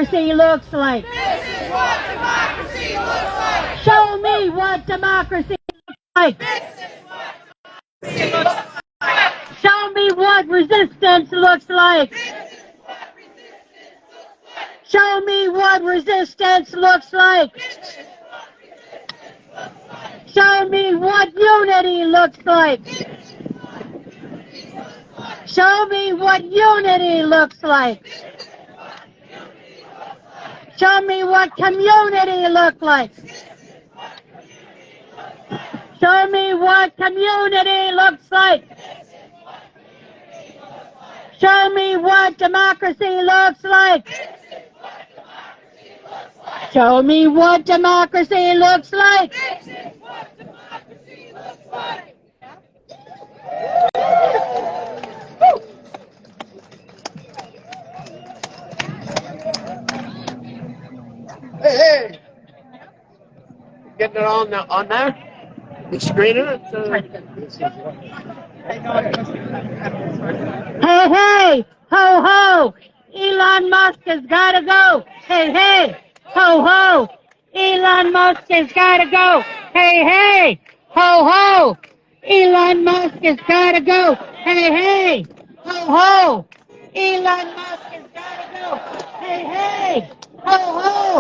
democracy looks like. This is what democracy looks like. Show me what democracy looks like. This is what democracy looks like. Show me what resistance looks like. This is what resistance looks like. Show me what resistance looks like. This is what resistance looks like. Show me what unity looks like. This is what unity looks like. Show me what unity looks like. This is what unity looks like. Show me what community looks like. This is what community looks like. Show me what community looks like. This is what community looks like. Show me what democracy looks like. This is what democracy looks like. Show me what democracy looks like. This is what democracy looks like. Hey! Getting it on there? You screening it? Hey, hey, ho, ho, Elon Musk has got to go. Hey, hey, ho, ho, Elon Musk has got to go. Hey, hey, ho, ho, Elon Musk has got to go. Hey, hey, ho, ho, Elon Musk has got to go. Hey, hey, ho, ho,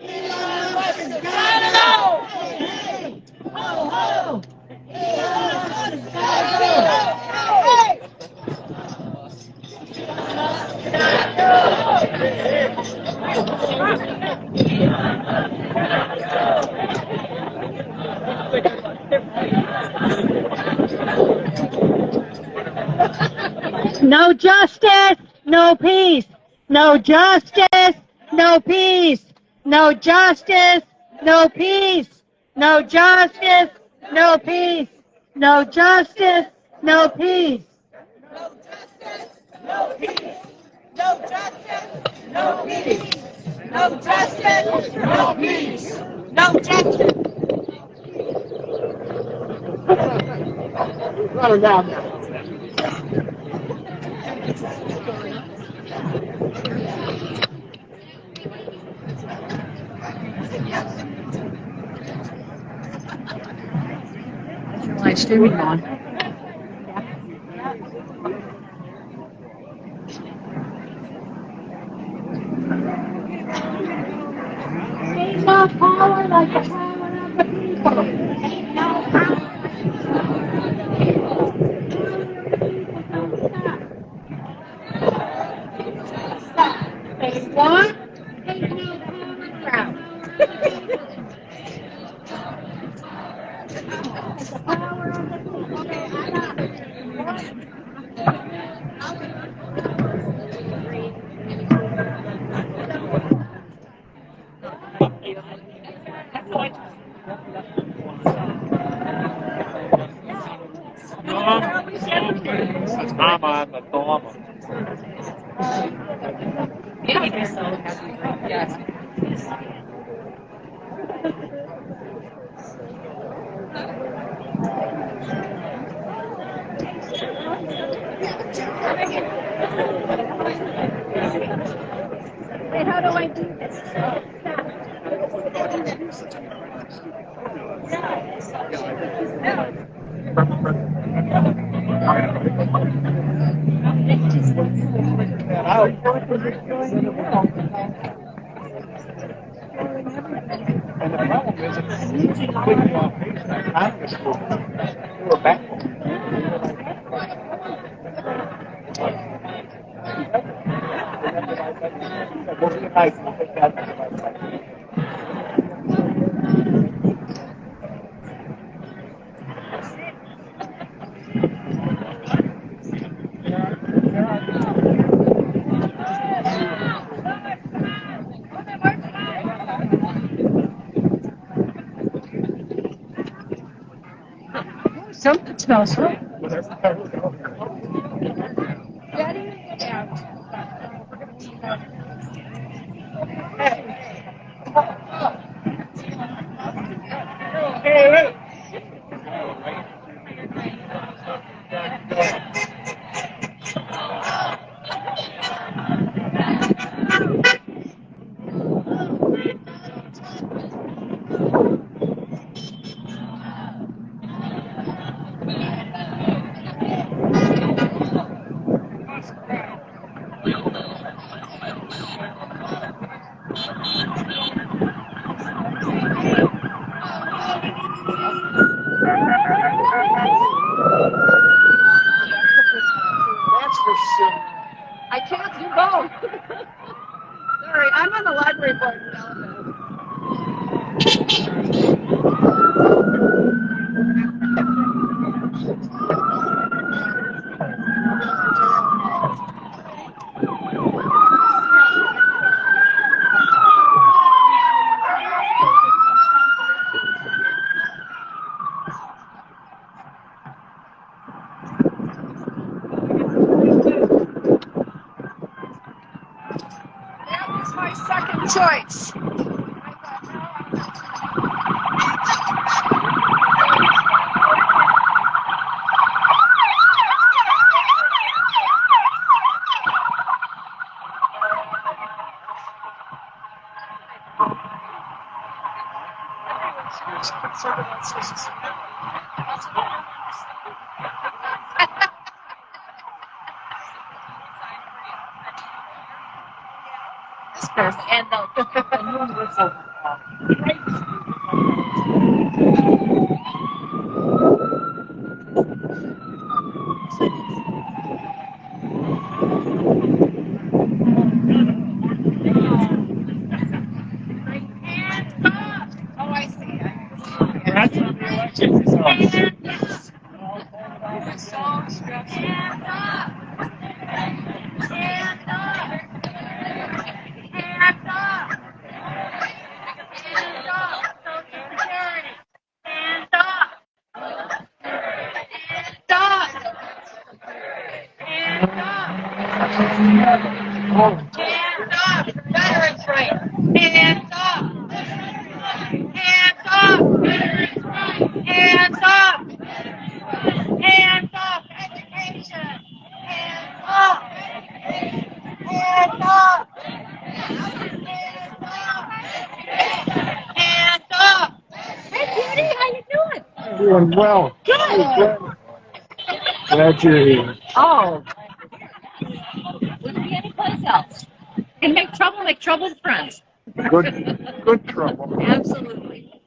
Elon Musk has got to go. Hey, hey, ho, ho, Elon Musk has got to go. No justice, no peace. No justice, no peace. No justice, no peace. No justice, no peace. No justice, no peace. No justice, no peace. No justice, no peace. No justice, no peace. No justice. Run her down now. Live streaming on. Ain't no power like the power of the people. Ain't no power like the power of the people. Don't stop. They want, ain't no power crowd. The power of the Mama, the normal. Wait, how do I do this? And the problem is, it's completely off base. Congress were back. Something smells right. I'm on the library board development. That was my second choice. This person and the Oh, I see. That's on the election results. Songs, yes. Hands up! Hands up! Hands up! Hands up! Social Security! Hands up! Hands up! Hands up! Hands up! Veterans rights! Hands up! Hands up! Veterans rights! Hands up! Hands up! Education! Hands up! Hands up! Hands up! Hey, Judy, how you doing? Doing well. Good. Glad you're here. Oh. Wouldn't be anyplace else. And make trouble with friends. Good trouble. Absolutely.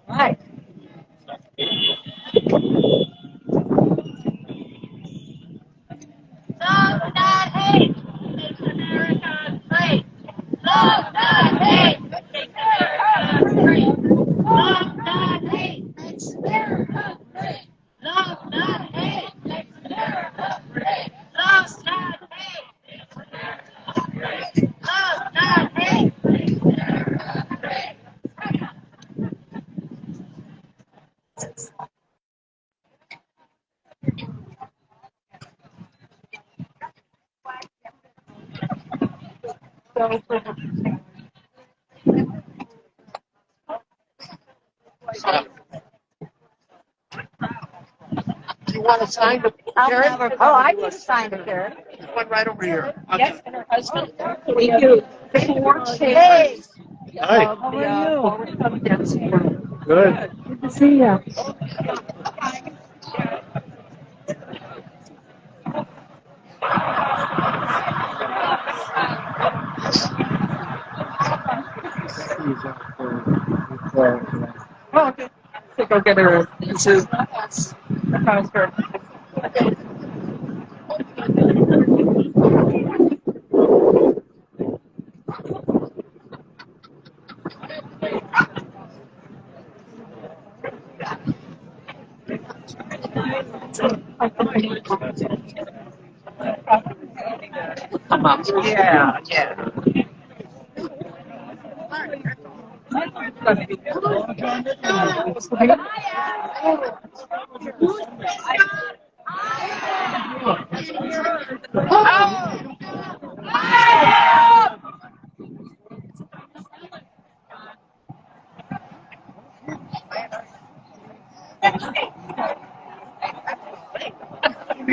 Right. Love, not hate, makes America great. Love, not hate, makes America great. Love, not hate, makes America great. Love, not hate, makes America great. Love, not hate, makes America great. Love, not hate, makes America great. Do you want to sign the carrot? Oh, I need to sign the carrot. There's one right over here. Yes, and her husband. We do. Hey, Hi. How are you? Good. Good to see you. He's up for, Oh, okay. So go get her. This is transfer. Come up. Yeah, yeah. Do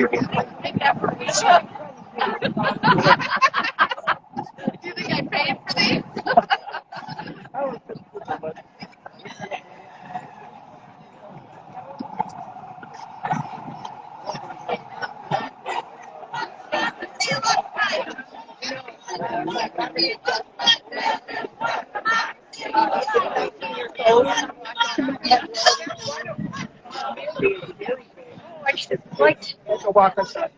you think I paid for these? To walk outside.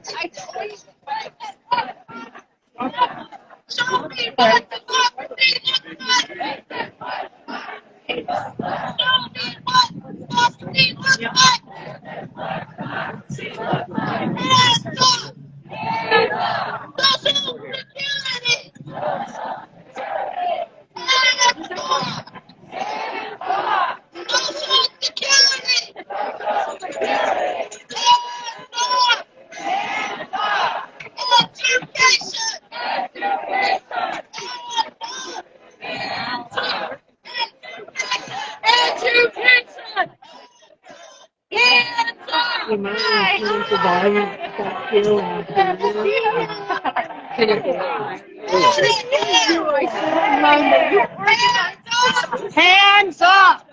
Hands up!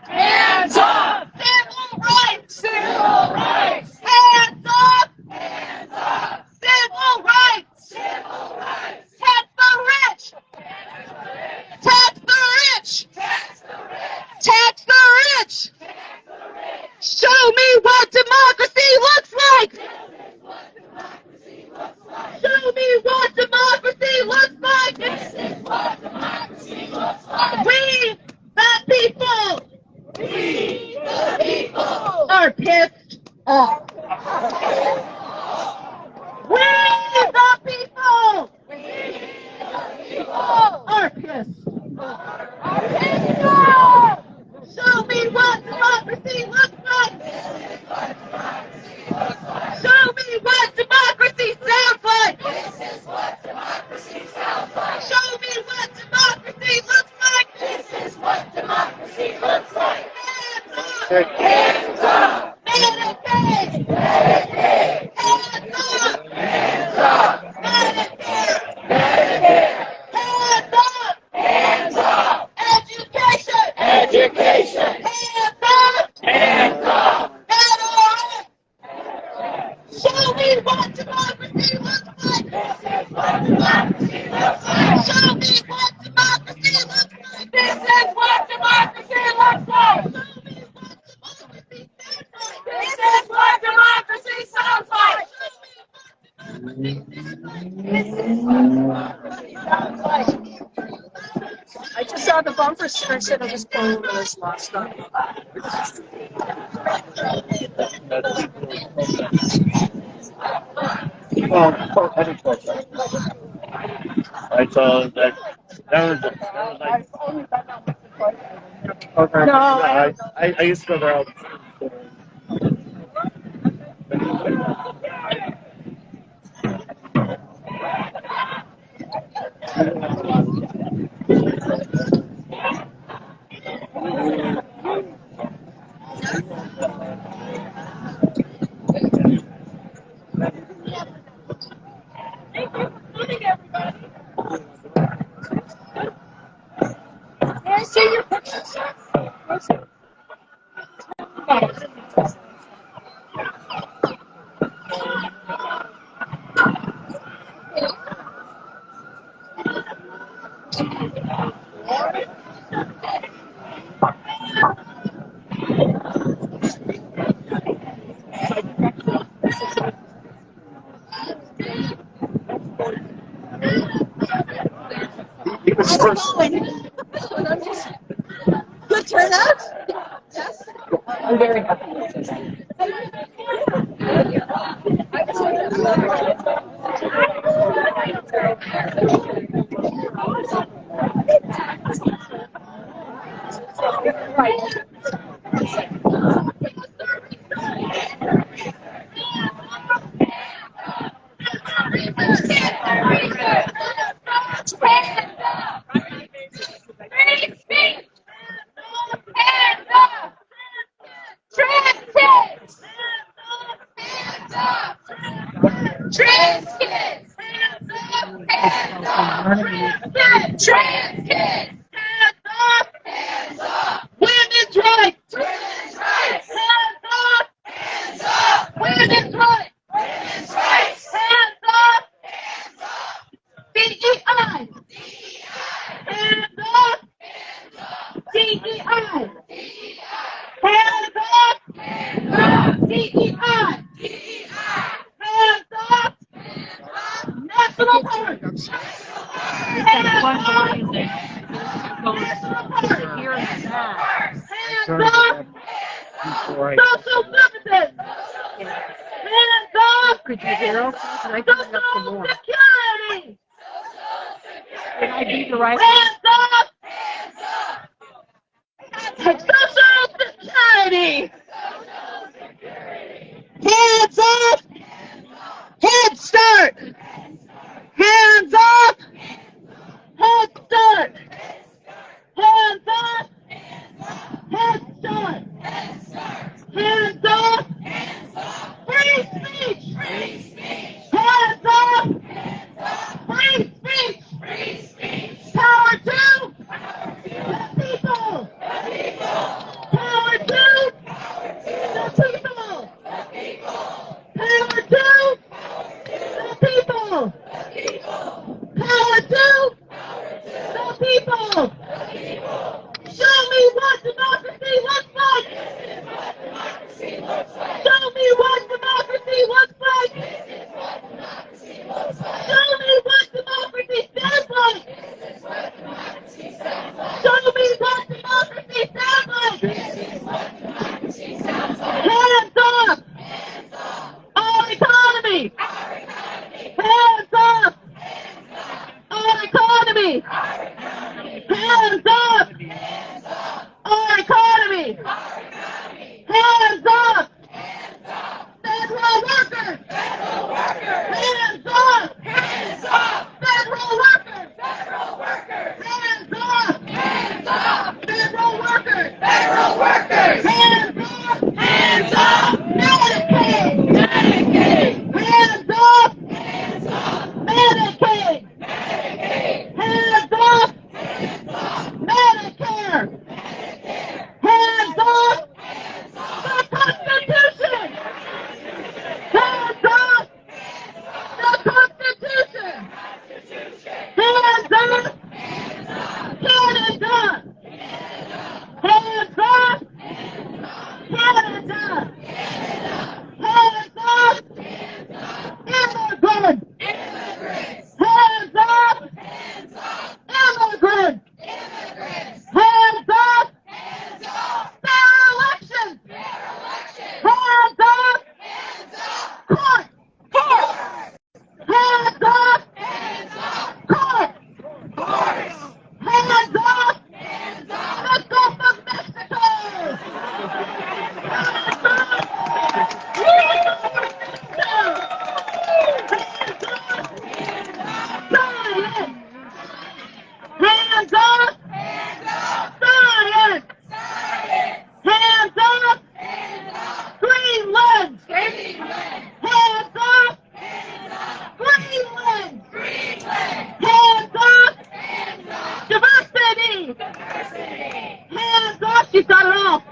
Hands up! Civil rights! Civil rights! Hands up! Hands up! Civil rights! Civil rights! Tax the rich! Tax the rich! Tax the rich! Show me what democracy looks like! Show me what democracy looks like! This is what democracy looks like! We, the people! We, the people! Are pissed off! We, the people! Are pissed off! Show me what democracy looks like! Show me what democracy sounds like! This is what democracy sounds like! Show me what democracy looks like! This is what democracy looks like! Hands up! Medicaid! Medicaid! Hands up! Hands up! Medicare! Medicare! Hands up! Hands up! Education! Education! Hands up! Hands up! Show me what democracy looks like! This is what democracy looks like! Show me what democracy looks like! This is what democracy looks like! Show me what democracy sounds like! This is what democracy sounds like! This is what democracy sounds like! I just saw the bumper sticker said I was going to this last night. Well, I didn't talk about it. I saw that was like. Okay. No, I used to go there all the time. Can I see your picture, sir? He was first. Good turnout? Yes. I'm very happy with this. Trans kids! Hands up! Hands up! DEI. Hands up. DEI. Hands up. National Park. Hands up. National Park. Hands up. Social services. Hands up. Could you hear us? Could I turn it up some Social more? security. Can I do the right Hands up. Social security. Hands up. Head Start. Hands up. Head Start. Hands up. Head Start. Hands up. Free speech. Hands up. Free speech. Power to the people. Power to the people. Power to the people. Power to the people. Show me what democracy looks like. Show me what democracy looks like. Show me what democracy sounds like. Show me what democracy sounds like. Hands up. Our economy. Hands up. Our economy. Hands up. Our economy. Hands up. Federal workers. Hands up. Federal workers. Hands up. Federal workers. Hands up. Medicaid. Hands up. Medicaid. Hands up. Medicare. Hands up. The Constitution. Hands up. The Constitution. Hands up. Canada. Hands up. Canada. Hands up. Immigrants. Hands up. Immigrants. Hands up. Fair elections. Hands up. Court. Hands up. Court. Hands up. The Gulf of Mexico. Hands up. Science. Hands up. Science. Hands up. Greenland. Hands up. Greenland. Hands up. Diversity. Hands up. She's got it all.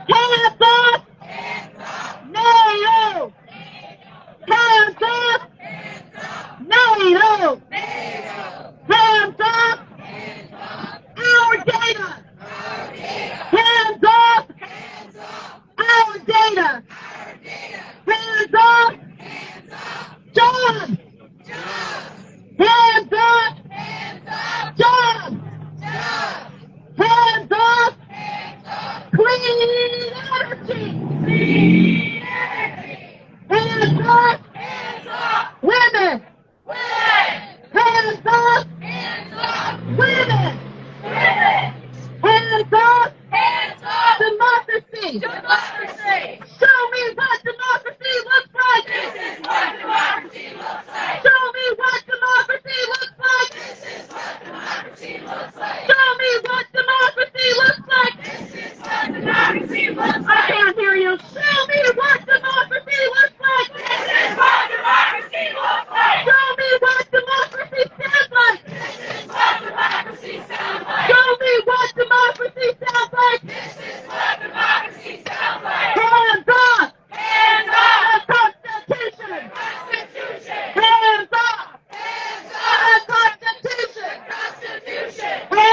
Hands up. NATO. Hands up. NATO. Hands up. Our data. Hands up. Our data. Hands up. Jobs. Hands up. Jobs. Hands up. Clean energy. Hands up. Women. Hands up. Women. Hands up. Democracy. Show me what democracy looks like. Show me what democracy looks like. Show me what democracy looks like. I can't hear you. Show me what democracy looks like. Show me what democracy sounds like. Show me what democracy sounds like. Hands up. The Constitution. Hands up. The Constitution. Hands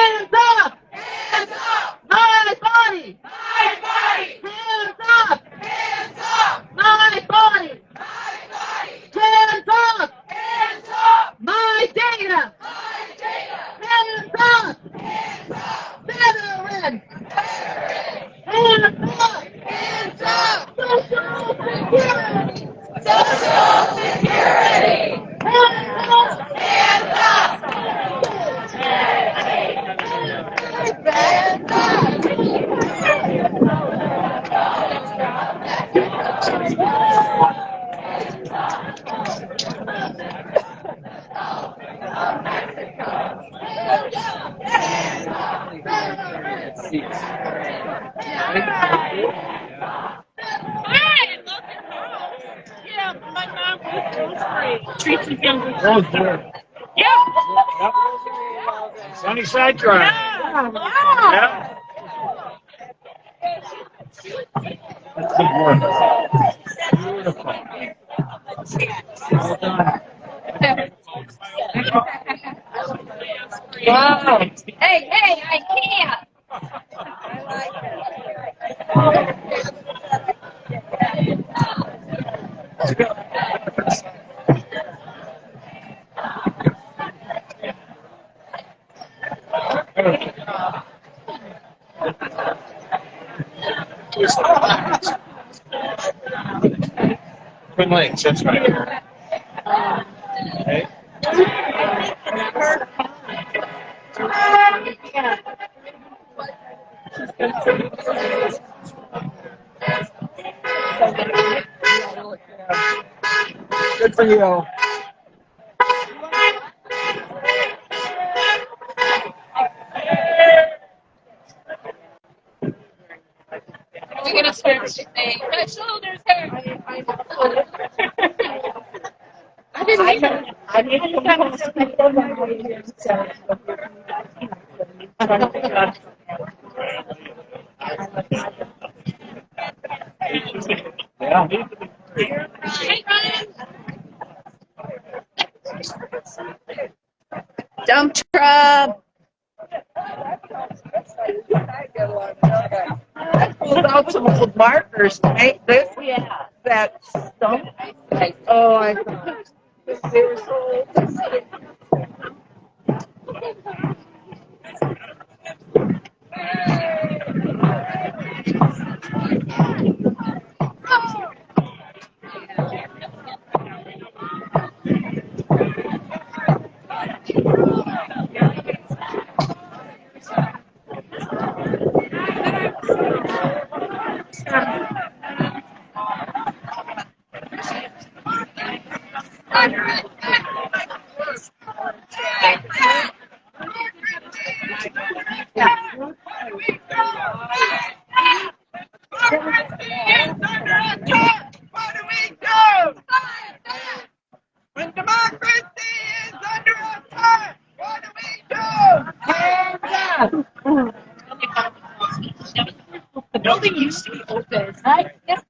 Yeah, my mom was grocery. Tracy's younger Oh, sister. good. Yeah. Yep. Sunnyside Drive. Yeah. Wow. Yeah. That's good work. Beautiful. Well done. Wow. Hey, I can't. Twin Lakes, that's right. Okay. Good for you. We're gonna start to say, my shoulders hurt. I didn't Yeah. Hey, Ryan. Dump truck. I pulled out some old markers to make this. Yeah. That stump. Oh, I thought they were so old. When democracy is under attack, what do we do? Hands up! The building used to be open. I guess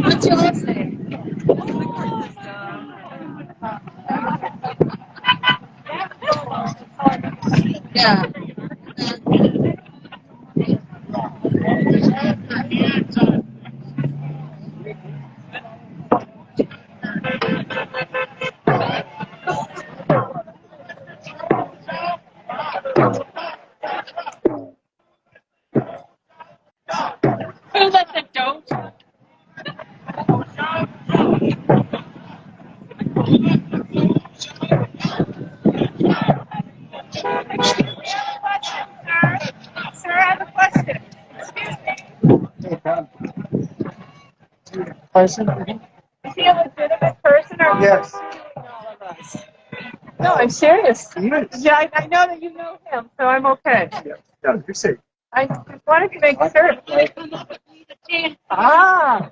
what's your last name? Yeah. Who let the dope? Sir, I have a question. Person? Is he a legitimate person or Yes. all of us? No, I'm serious. Yes. Yeah, I know that you know him, so I'm okay. Yeah, you're safe. I just wanted to make sure. Ah!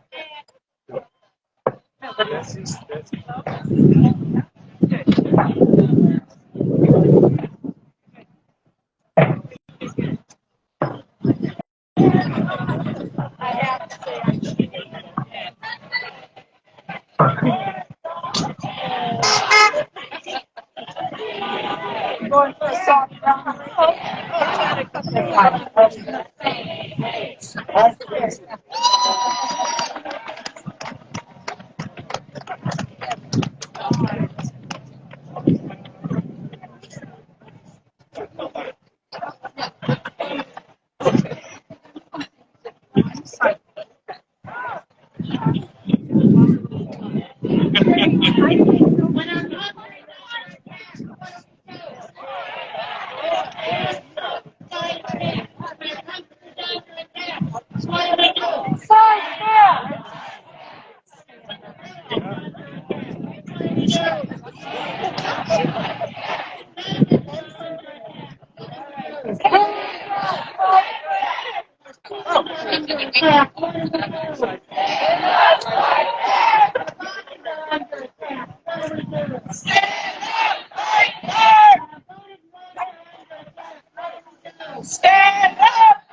Stand up!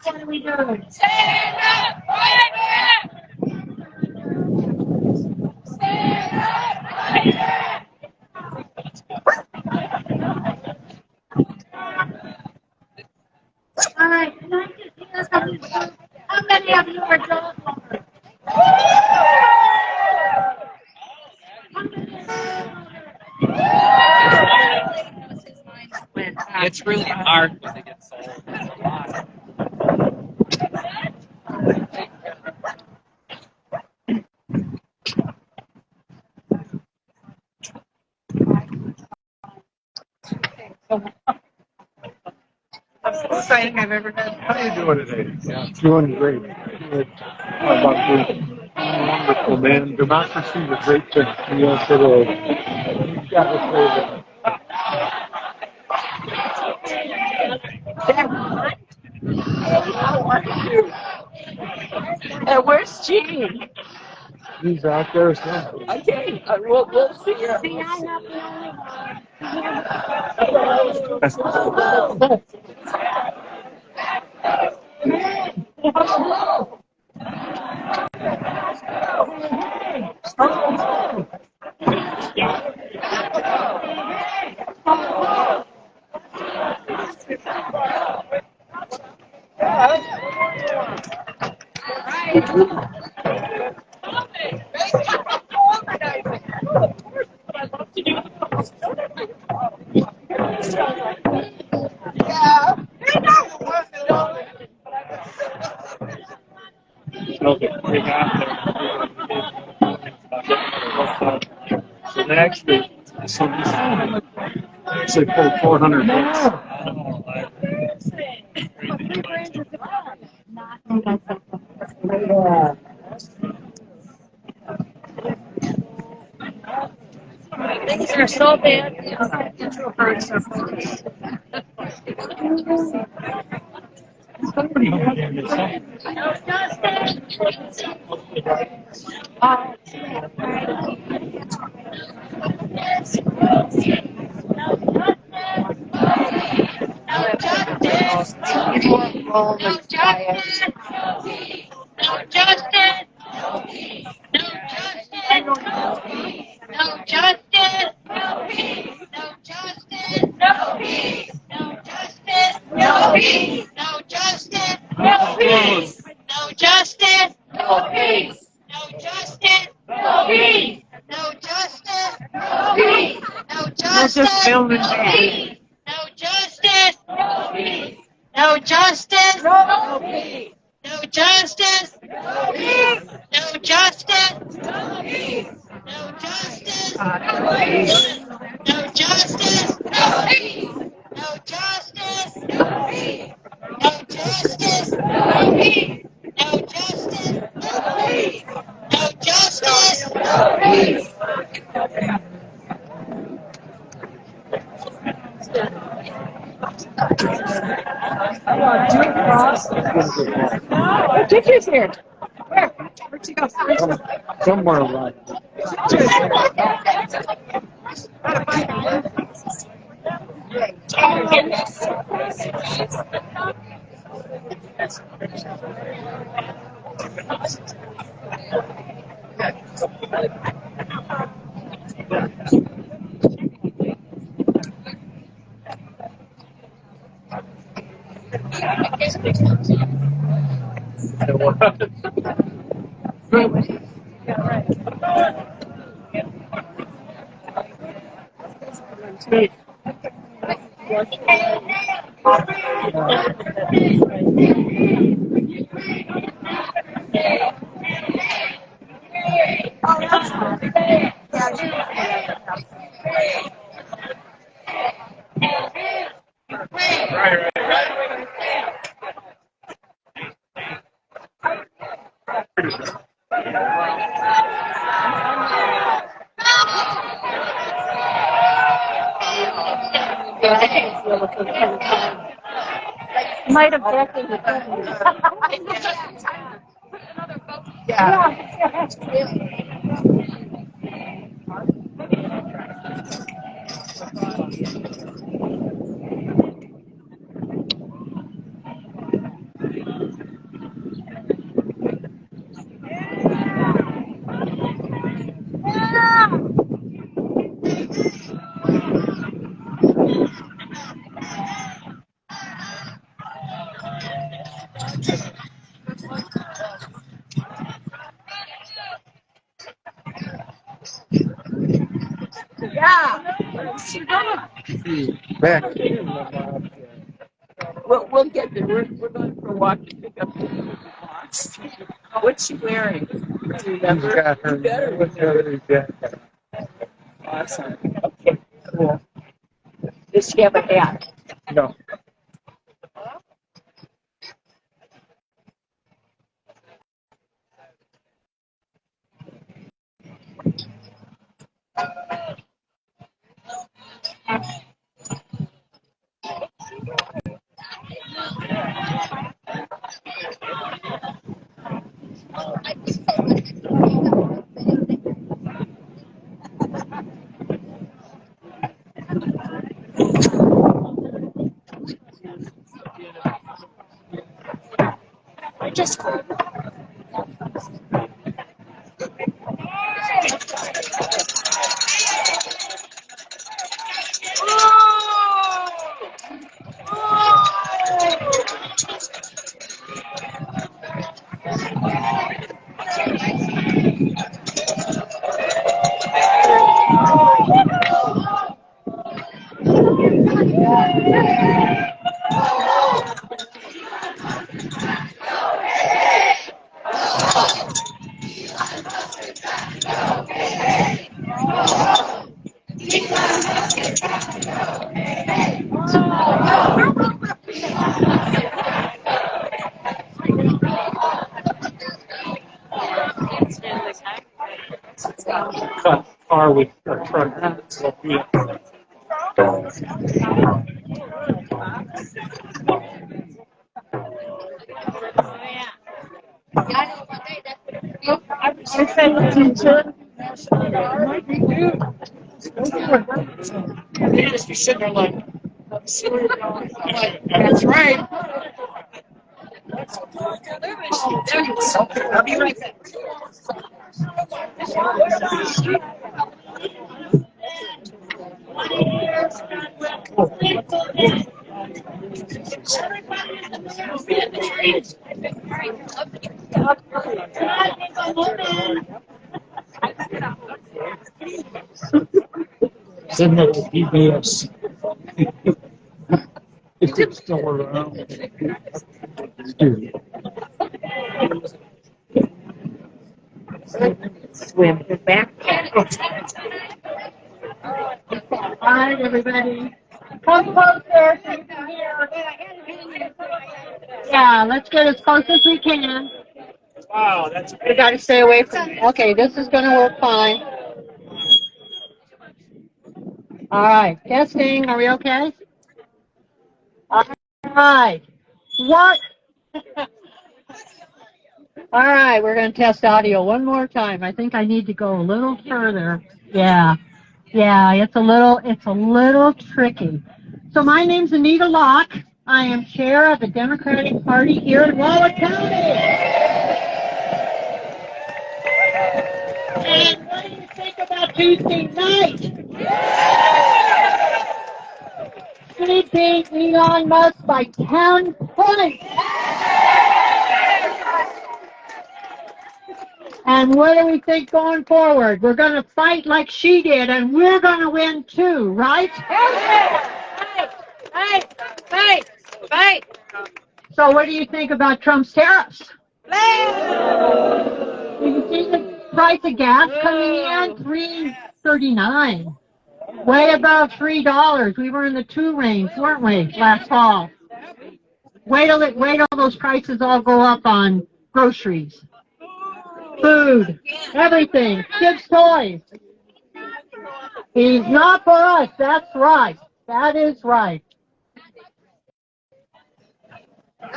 What are we doing? Stand up! Fight back! Stand up! Fight back! All right, can I just hear from you? How many of you are dog owners? It's really hard when they get sold. It's a lot. That's the most exciting I've ever done. How are you doing today? Yeah, doing great. Good. How about you? Wonderful, man. Democracy is a great thing. Yes, it is. You've got to say Where's Gene? that. He's out there somewhere. Okay, we'll see you. See, I'm not the only one. Okay, we got there. So next is actually pulled 400 books. Things are so bad. Introverts are first. No justice. No justice. No justice. No justice. No peace. No justice. No peace. No justice. No peace. No justice. No peace. No justice. No peace. No justice. No peace. No justice. No peace. No justice. No peace. No justice. No peace. No justice. No peace. No justice. No peace. No justice. No peace. No justice. No peace. No justice. No peace. No justice. No peace. No justice. No peace. No justice. No peace. No justice. No peace. Oh, Gigi's here. Where? Where'd she go? Somewhere around. Might have backed into Yeah. Back. We'll get there. We're going for a walk to pick up the box. What's she wearing? Do you She's remember? got her military jacket. Awesome. Okay, cool. Does she have a hat? No. Just Car with a truck. So, yeah. You're sitting there like, that's right. I'll be right back. Send that to PBS. If it's still around. Dude. Swim back. All right, everybody. Come closer so you can hear. Yeah, let's get as close as we can. Wow, that's We got to stay away from. Okay, this is going to work fine. All right, testing. Are we okay? All right. right. What? All right, we're going to test audio one more time. I think I need to go a little further. Yeah. Yeah, it's a little tricky. So my name's Anita Locke. I am chair of the Democratic Party here in Walworth County. And what do you think about Tuesday night? She beat Elon Musk by 10 points. And what do we think going forward? We're going to fight like she did, and we're going to win too, right? Fight! So what do you think about Trump's tariffs? Do you see the price of gas coming in? $3.39. Way above $3. We were in the 2 range, weren't we, last fall? Wait till those prices all go up on groceries. Food, everything, kids' toys. He's not for us, that's right. That is right.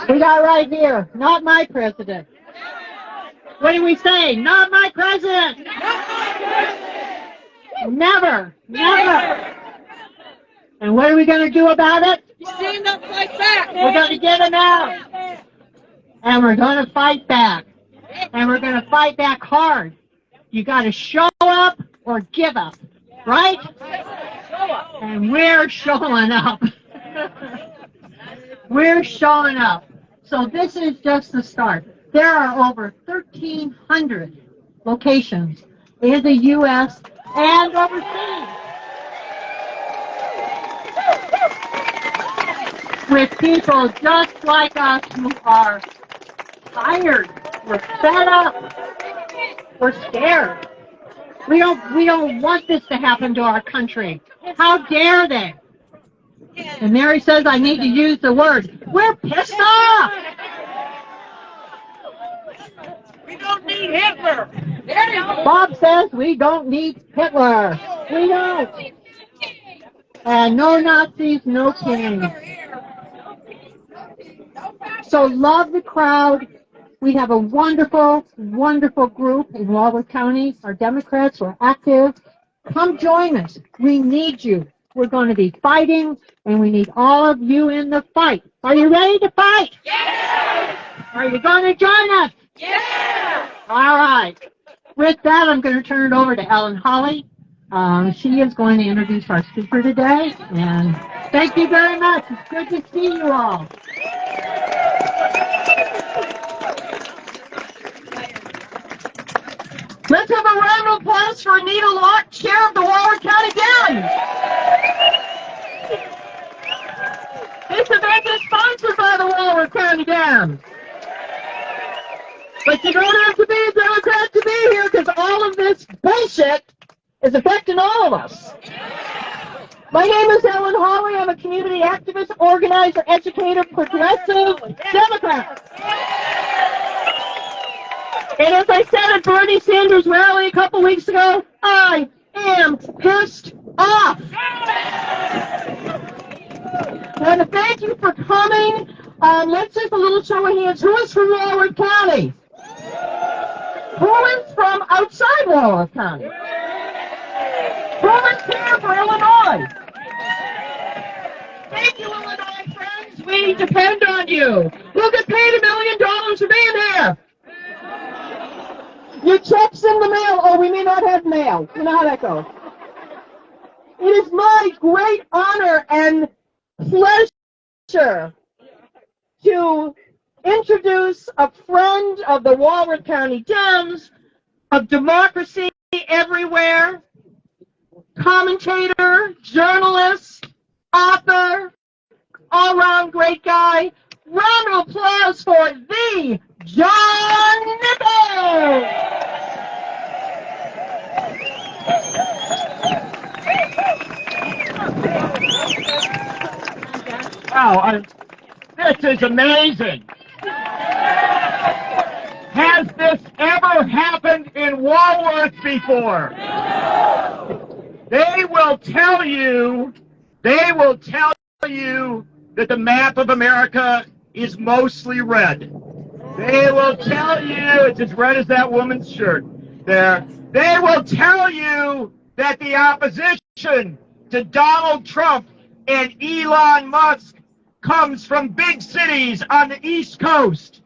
We got right here, not my president. What do we say? Not my president! Never! And what are we going to do about it? Stand up, fight back! We're going to get him out. And we're going to fight back. And we're going to fight back hard. You got to show up or give up, right? And we're showing up. We're showing up. So this is just the start. There are over 1,300 locations in the U.S. and overseas with people just like us who are tired. We're fed up. We're scared. We don't want this to happen to our country. How dare they? And Mary says I need to use the word. We're pissed off. We don't need Hitler! Bob says we don't need Hitler. We don't. And no Nazis, no king. So love the crowd. We have a wonderful, wonderful group in Walworth County. Our Democrats are active. Come join us. We need you. We're going to be fighting, and we need all of you in the fight. Are you ready to fight? Yeah! Are you going to join us? Yeah! All right. With that, I'm going to turn it over to Ellen Holly. She is going to introduce our speaker today. And thank you very much. It's good to see you all. Let's have a round of applause for Anita Locke, chair of the Walworth County Dems. This event is sponsored by the Walworth County Dems. But you don't have to be a Democrat to be here because all of this bullshit is affecting all of us. My name is Ellen Holly. I'm a community activist, organizer, educator, progressive Democrat. And as I said at Bernie Sanders' rally a couple weeks ago, I am pissed off. I want to thank you for coming. Let's take a little show of hands. Who is from Walworth County? Who is from outside Walworth County? Who is here for Illinois? Thank you, Illinois friends. We depend on you. You'll get paid $1 million for being here. Your check's in the mail. Oh, we may not have mail. You know how that goes. It is my great honor and pleasure to introduce a friend of the Walworth County Dems, of democracy everywhere, commentator, journalist, author, all-around great guy. Round of applause for the John Nichols! Wow, this is amazing. Has this ever happened in Walworth before? They will tell you that the map of America is mostly red. They will tell you, it's as red as that woman's shirt there. They will tell you that the opposition to Donald Trump and Elon Musk comes from big cities on the East Coast.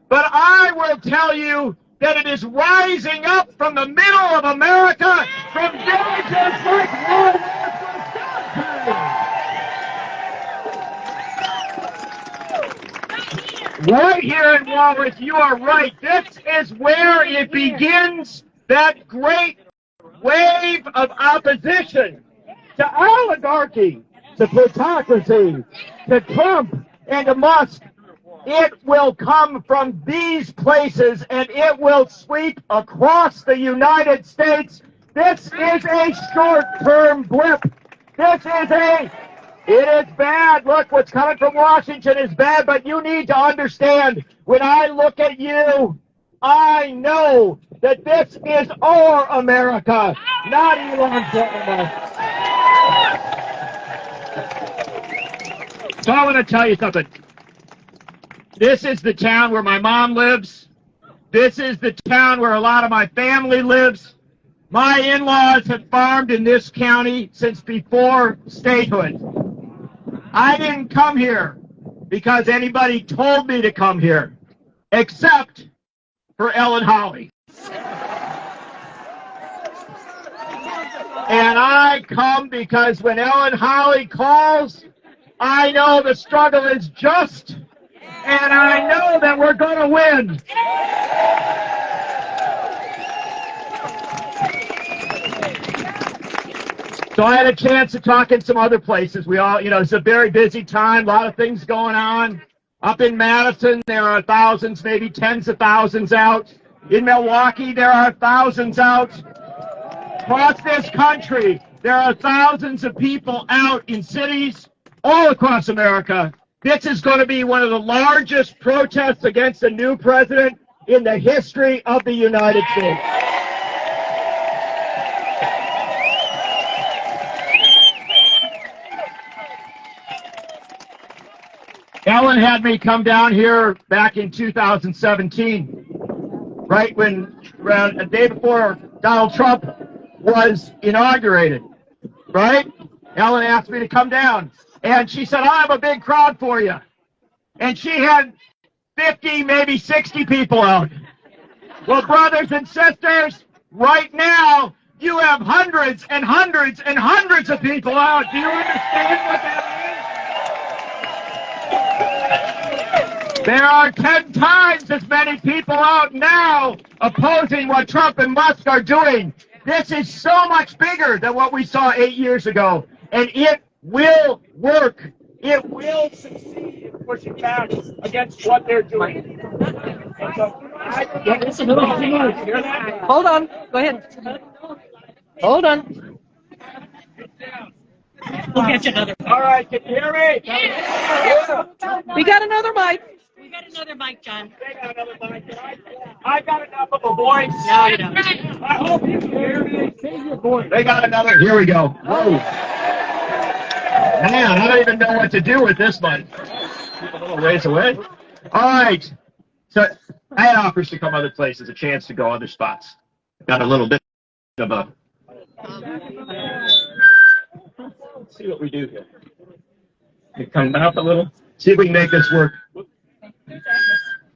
But I will tell you that it is rising up from the middle of America, from villages like Walworth, Wisconsin. Right here in Walworth, you are right. This is where it begins, that great wave of opposition to oligarchy, to plutocracy, to Trump and to Musk. It will come from these places, and it will sweep across the United States. This is a short-term blip. It is bad. Look, what's coming from Washington is bad, but you need to understand, when I look at you, I know that this is our America, not Elon's America. So I want to tell you something. This is the town where my mom lives. This is the town where a lot of my family lives. My in-laws have farmed in this county since before statehood. I didn't come here because anybody told me to come here, except for Ellen Holly. And I come because when Ellen Holly calls, I know the struggle is just, and I know that we're going to win. So I had a chance to talk in some other places. We all, it's a very busy time, a lot of things going on. Up in Madison, there are thousands, maybe tens of thousands out. In Milwaukee, there are thousands out. Across this country, there are thousands of people out in cities all across America. This is going to be one of the largest protests against a new president in the history of the United States. Ellen had me come down here back in 2017, right around a day before Donald Trump was inaugurated, right? Ellen asked me to come down, and she said, I have a big crowd for you. And she had 50, maybe 60 people out. Well, brothers and sisters, right now, you have hundreds and hundreds and hundreds of people out. Do you understand what that means? There are 10 times as many people out now opposing what Trump and Musk are doing. This is so much bigger than what we saw 8 years ago, and it will work. It will succeed in pushing back against what they're doing. Hold on. Go ahead. Hold on. We'll get you another. All right, can you hear me? Yeah. We got another mic. We got another mic, John. They got another mic. I got enough of a voice. No, you don't. I hope you can hear me. Save your voice. They got another. Here we go. Whoa. Man, I don't even know what to do with this mic. Keep a little ways away. All right. So I had offers to come other places, a chance to go other spots. Got a little bit of a... Let's see what we do here. You come up a little. See if we can make this work.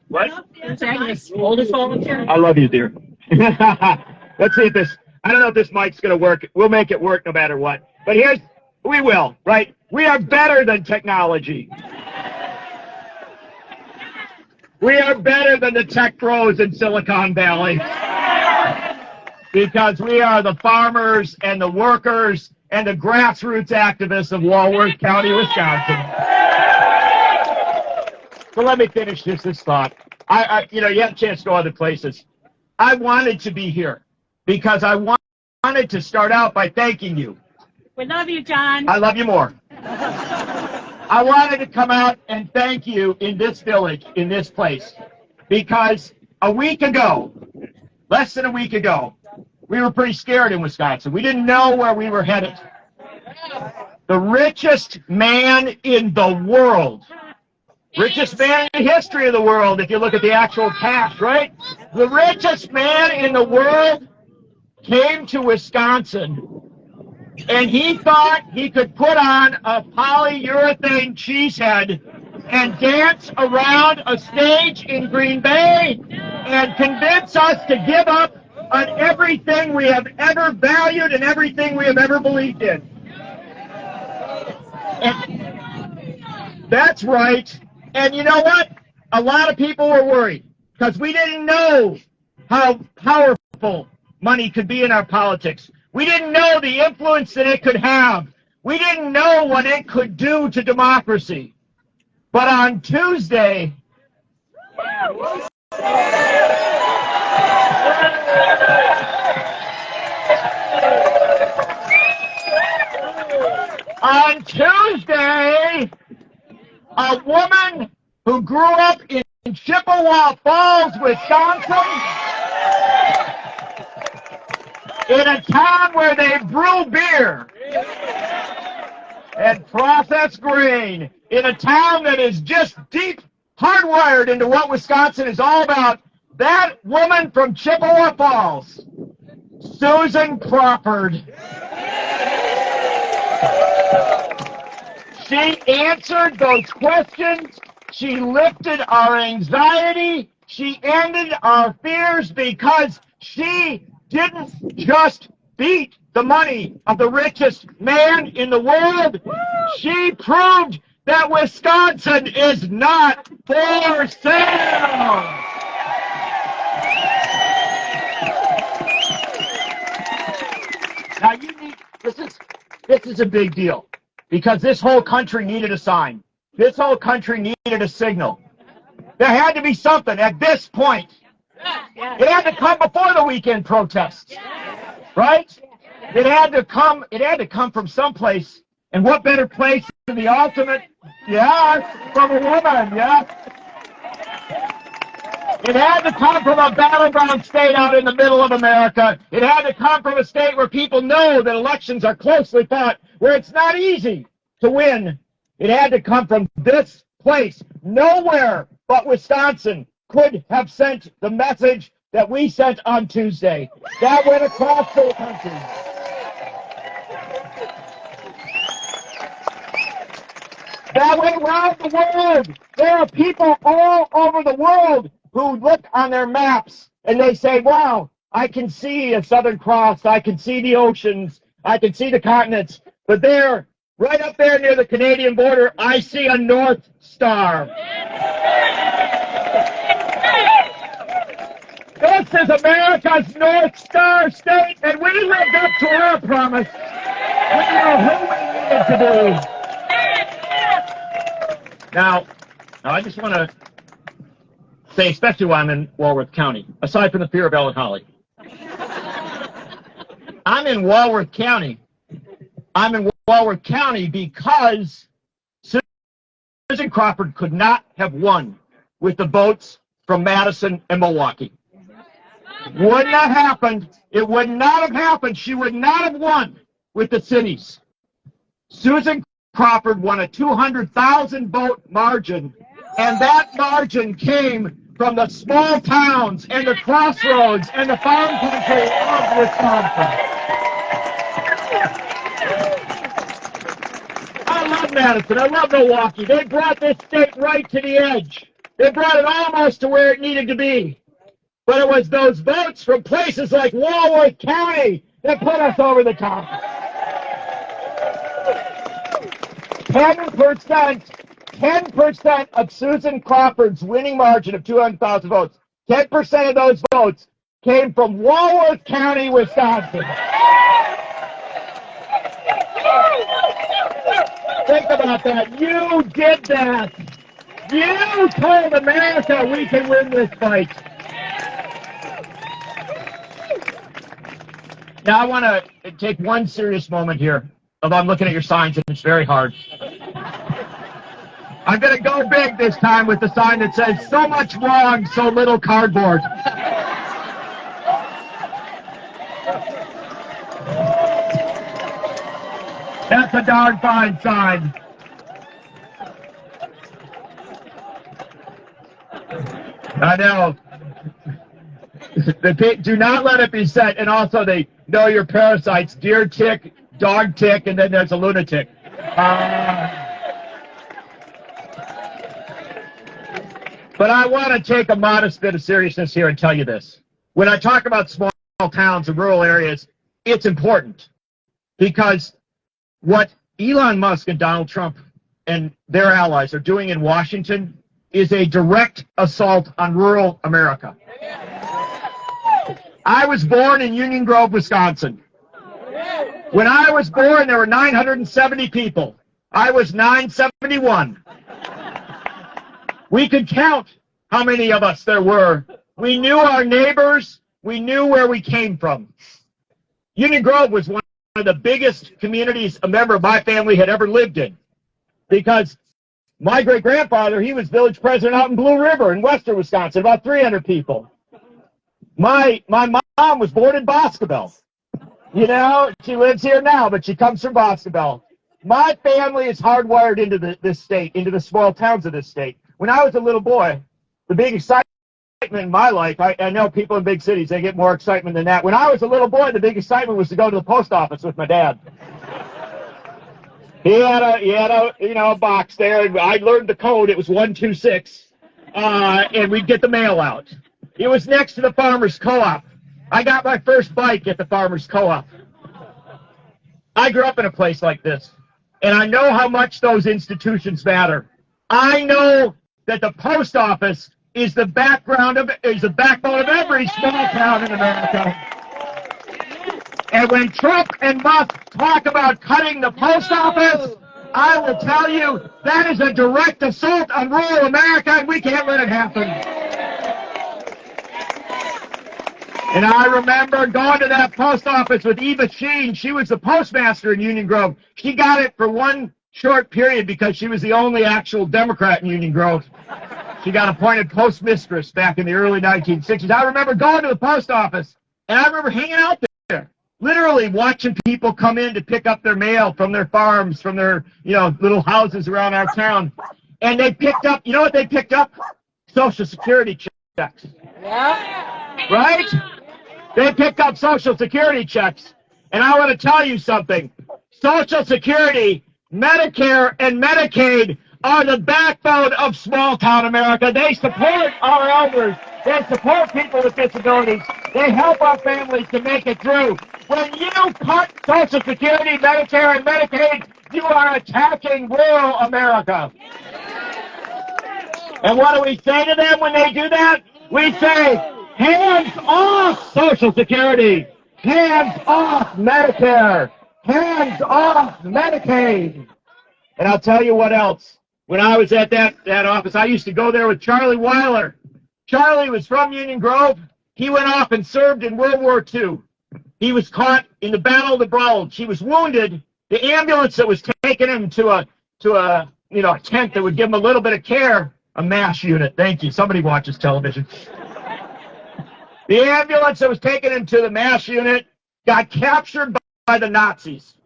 What? It's Agnes, oldest volunteer. I love you, dear. Let's see if this... I don't know if this mic's going to work. We'll make it work no matter what. But we will, right? We are better than technology. We are better than the tech pros in Silicon Valley. Because we are the farmers and the workers and the grassroots activists of Walworth County, Wisconsin. So let me finish this thought. You had a chance to go other places. I wanted to be here because I wanted to start out by thanking you. We love you, John. I love you more. I wanted to come out and thank you in this village, in this place, because a week ago, less than a week ago, we were pretty scared in Wisconsin. We didn't know where we were headed. the richest man in the world. Richest man in the history of the world, if you look at the actual cash, right? The richest man in the world came to Wisconsin, and he thought he could put on a polyurethane cheesehead and dance around a stage in Green Bay and convince us to give up on everything we have ever valued and everything we have ever believed in. And that's right. And you know what? A lot of people were worried because we didn't know how powerful money could be in our politics. We didn't know the influence that it could have. We didn't know what it could do to democracy. But on Tuesday, a woman who grew up in Chippewa Falls, Wisconsin, in a town where they brew beer and process grain, in a town that is just deep hardwired into what Wisconsin is all about, that woman from Chippewa Falls, Susan Crawford. She answered those questions. She lifted our anxiety. She ended our fears because she didn't just beat the money of the richest man in the world. She proved that Wisconsin is not for sale. Now this is a big deal because this whole country needed a sign. This whole country needed a signal. There had to be something at this point. It had to come before the weekend protests, right? It had to come from someplace. And what better place than the ultimate, from a woman, It had to come from a battleground state out in the middle of America. It had to come from a state where people know that elections are closely fought, where it's not easy to win. It had to come from this place. Nowhere but Wisconsin could have sent the message that we sent on Tuesday. That went across the country. That went around the world. There are people all over the world who look on their maps and they say, wow, I can see a Southern Cross. I can see the oceans. I can see the continents. But there, right up there near the Canadian border, I see a North Star. This is America's North Star state, and we lived up to our promise. We know who we needed to be. Now, I just want to say, especially while I'm in Walworth County, aside from the fear of Ellen Holly, I'm in Walworth County. I'm in Walworth County because Susan Crawford could not have won with the votes from Madison and Milwaukee. Would not have happened. It would not have happened. She would not have won with the cities. Susan Crawford won a 200,000 vote margin, and that margin came from the small towns and the crossroads and the farm country of Wisconsin. I love Madison. I love Milwaukee. They brought this state right to the edge. They brought it almost to where it needed to be. But it was those votes from places like Walworth County that put us over the top. 10% of Susan Crawford's winning margin of 200,000 votes, 10% of those votes came from Walworth County, Wisconsin. Think about that. You did that. You told America we can win this fight. Now, I want to take one serious moment here. Although I'm looking at your signs, and it's very hard. I'm going to go big this time with the sign that says, so much wrong, so little cardboard. That's a darn fine sign. I know. Do not let it be said. And also, they know your parasites: deer tick, dog tick, and then there's a lunatic. But I want to take a modest bit of seriousness here and tell you this. When I talk about small towns and rural areas, it's important because what Elon Musk and Donald Trump and their allies are doing in Washington is a direct assault on rural America. I was born in Union Grove, Wisconsin. When I was born, there were 970 people. I was 971. We could count how many of us there were. We knew our neighbors. We knew where we came from. Union Grove was one of the biggest communities a member of my family had ever lived in, because my great-grandfather, he was village president out in Blue River in western Wisconsin, about 300 people. My mom was born in Boscobel. You know, she lives here now, but she comes from Boscobel. My family is hardwired into this state, into the small towns of this state. When I was a little boy, the big excitement in my life, I know people in big cities, they get more excitement than that. When I was a little boy, the big excitement was to go to the post office with my dad. He had a box there, and I learned the code. It was 126, and we'd get the mail out. It was next to the farmer's co-op. I got my first bike at the farmer's co-op. I grew up in a place like this, and I know how much those institutions matter. I know that the post office is the backbone of every small town in America. And when Trump and Musk talk about cutting the post office, I will tell you that is a direct assault on rural America, and we can't let it happen. And I remember going to that post office with Eva Sheen. She was the postmaster in Union Grove. She got it for one short period because she was the only actual Democrat in Union Grove. She got appointed postmistress back in the early 1960s. I remember going to the post office, and I remember hanging out there, literally watching people come in to pick up their mail from their farms, from their, little houses around our town. And they picked up, you know what they picked up? Social Security checks. Yeah. Right? They picked up Social Security checks. And I want to tell you something. Social Security, Medicare, and Medicaid are the backbone of small-town America. They support our elders. They support people with disabilities. They help our families to make it through. When you cut Social Security, Medicare, and Medicaid, you are attacking rural America. And what do we say to them when they do that? We say, hands off Social Security, hands off Medicare, hands off Medicaid. And I'll tell you what else. When I was at that office, I used to go there with Charlie Weiler. Charlie was from Union Grove. He went off and served in World War II. He was caught in the Battle of the Bulge. He was wounded. The ambulance that was taking him to a tent that would give him a little bit of care, a MASH unit. Thank you. Somebody watches television. The ambulance that was taking him to the MASH unit got captured by the Nazis.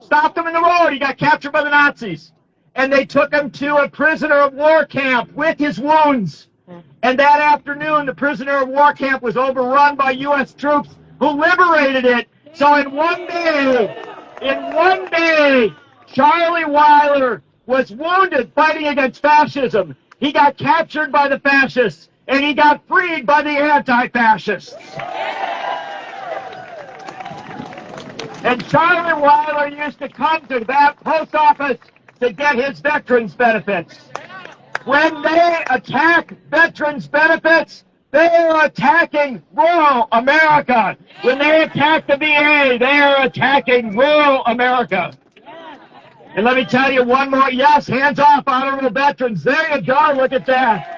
Stopped him in the road. He got captured by the Nazis. And they took him to a prisoner of war camp with his wounds. And that afternoon, the prisoner of war camp was overrun by U.S. troops who liberated it. So in one day, Charlie Weiler was wounded fighting against fascism. He got captured by the fascists, and he got freed by the anti-fascists. And Charlie Weiler used to come to that post office to get his veterans benefits. When they attack veterans benefits, they are attacking rural America. When they attack the VA, they are attacking rural America. And let me tell you one more. Yes, hands off honorable veterans. There you go. Look at that.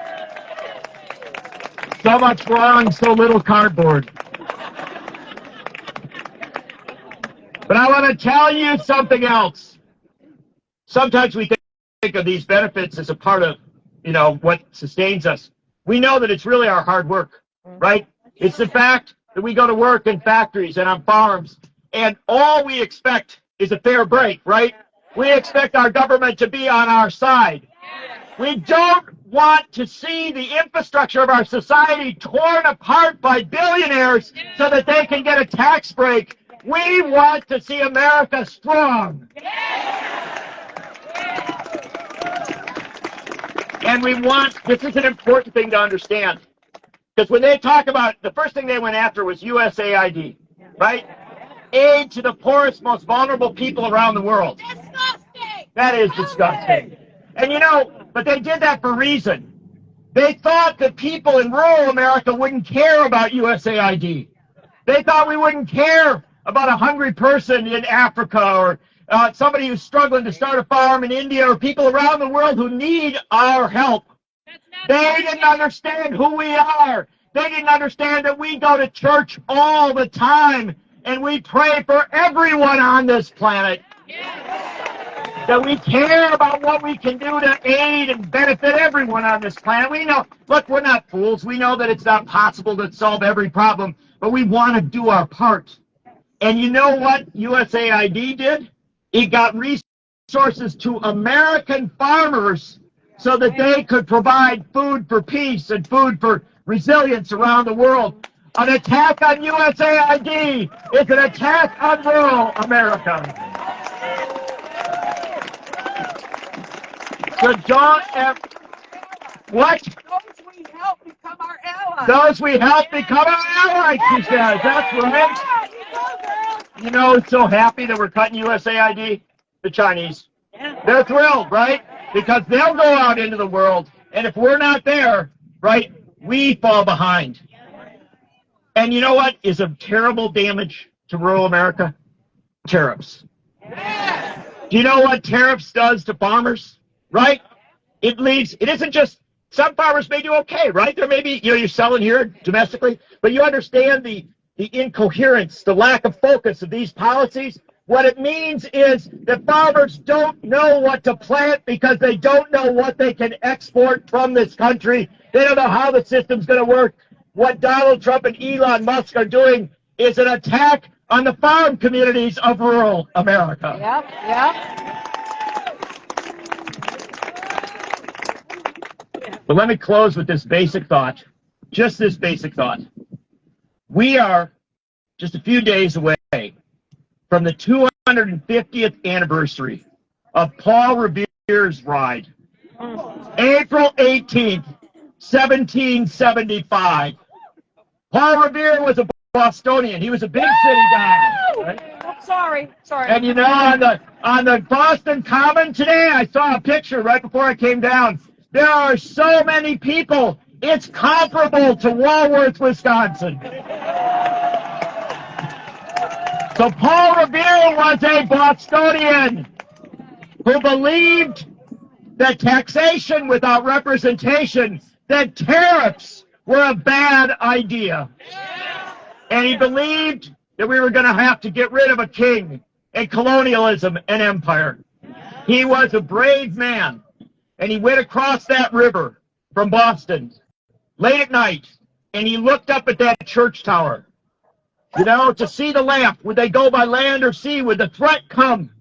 So much wrong, so little cardboard. But I want to tell you something else. Sometimes we think of these benefits as a part of, what sustains us. We know that it's really our hard work, right? It's the fact that we go to work in factories and on farms, and all we expect is a fair break, right? We expect our government to be on our side. We don't want to see the infrastructure of our society torn apart by billionaires so that they can get a tax break. We want to see America strong. And we want, this is an important thing to understand, because when they talk about, the first thing they went after was USAID, right? Aid to the poorest, most vulnerable people around the world. Disgusting! That is disgusting. And you know, but they did that for a reason. They thought that people in rural America wouldn't care about USAID. They thought we wouldn't care about a hungry person in Africa or somebody who's struggling to start a farm in India or people around the world who need our help. They didn't understand who we are. They didn't understand that we go to church all the time and we pray for everyone on this planet. That we care about what we can do to aid and benefit everyone on this planet. We know, look, we're not fools. We know that it's not possible to solve every problem, but we want to do our part. And you know what USAID did? It got resources to American farmers so that they could provide food for peace and food for resilience around the world. An attack on USAID is an attack on rural America. So don't have, what? Those we help become our allies. Those we help become our allies, she says. That's right. You know who's so happy that we're cutting USAID? The Chinese. They're thrilled, right? Because they'll go out into the world, and if we're not there, right, we fall behind. And you know what is of terrible damage to rural America? Tariffs. Do you know what tariffs does to farmers? Right? It isn't just, some farmers may do okay, right? There may be, you're selling here domestically, but you understand the incoherence, the lack of focus of these policies. What it means is that farmers don't know what to plant because they don't know what they can export from this country. They don't know how the system's going to work. What Donald Trump and Elon Musk are doing is an attack on the farm communities of rural America. Yep. But let me close with this basic thought, just this basic thought. We are just a few days away from the 250th anniversary of Paul Revere's ride. April 18th, 1775. Paul Revere was a Bostonian. He was a big city guy. Right? Sorry. And you know, on the Boston Common today, I saw a picture right before I came down. There are so many people, it's comparable to Walworth, Wisconsin. So Paul Revere was a Bostonian who believed that taxation without representation, that tariffs were a bad idea. And he believed that we were going to have to get rid of a king and colonialism and empire. He was a brave man. And he went across that river from Boston late at night, and he looked up at that church tower, you know, to see the lamp. Would they go by land or sea? Would the threat come?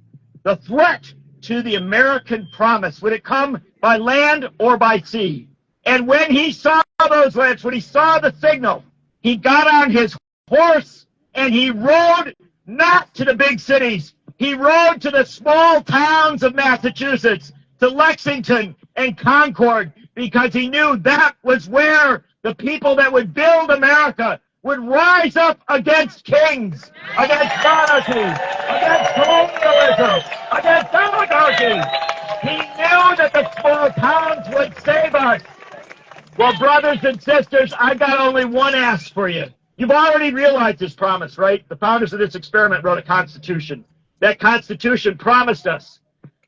The threat to the American promise, would it come by land or by sea? And when he saw those lamps, when he saw the signal, he got on his horse and he rode not to the big cities. He rode to the small towns of Massachusetts, to Lexington and Concord, because he knew that was where the people that would build America would rise up against kings, against monarchies, against colonialism, against oligarchy. He knew that the small towns would save us. Well, brothers and sisters, I've got only one ask for you. You've already realized this promise, right? The founders of this experiment wrote a constitution. That constitution promised us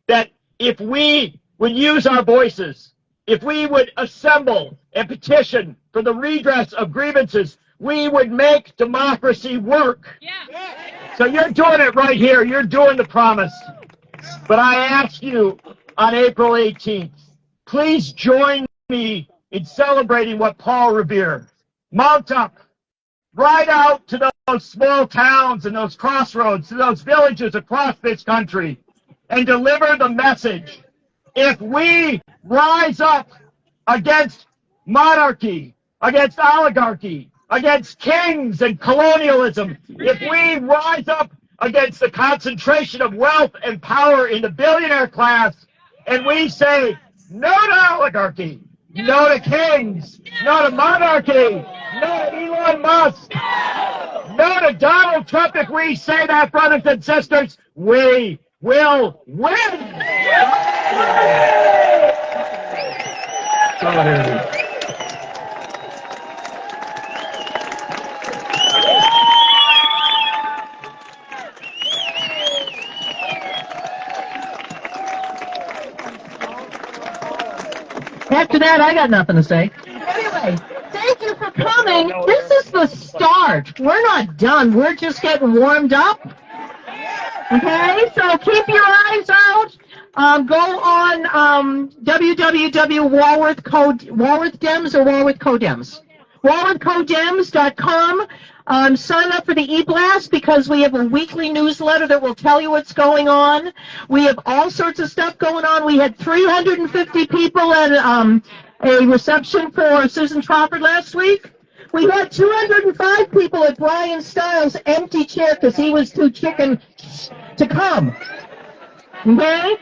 that if we would use our voices, if we would assemble and petition for the redress of grievances, we would make democracy work. Yeah. So you're doing it right here. You're doing the promise. But I ask you on April 18th, please join me in celebrating what Paul Revere. Mount up, ride out to those small towns and those crossroads, to those villages across this country, and deliver the message. If we rise up against monarchy, against oligarchy, against kings and colonialism, if we rise up against the concentration of wealth and power in the billionaire class, and we say no to oligarchy, no to kings, no to monarchy, no to Elon Musk, no to Donald Trump, if we say that, brothers and sisters, we will win! Solidarity. After that, I got nothing to say. Anyway, thank you for coming. This is the start. We're not done. We're just getting warmed up. Okay, so keep your eyes out. Go on www.Walworth Dems or Walworth Codems. WalworthCodems.com. Sign up for the e-blast because we have a weekly newsletter that will tell you what's going on. We have all sorts of stuff going on. We had 350 people at a reception for Susan Trafford last week. We had 205 people at Brian Stiles' empty chair because he was too chicken to come. Okay?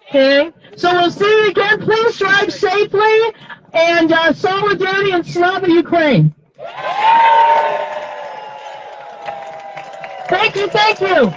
Okay. So we'll see you again. Please drive safely. And solidarity and Slava Ukraine. Thank you, thank you.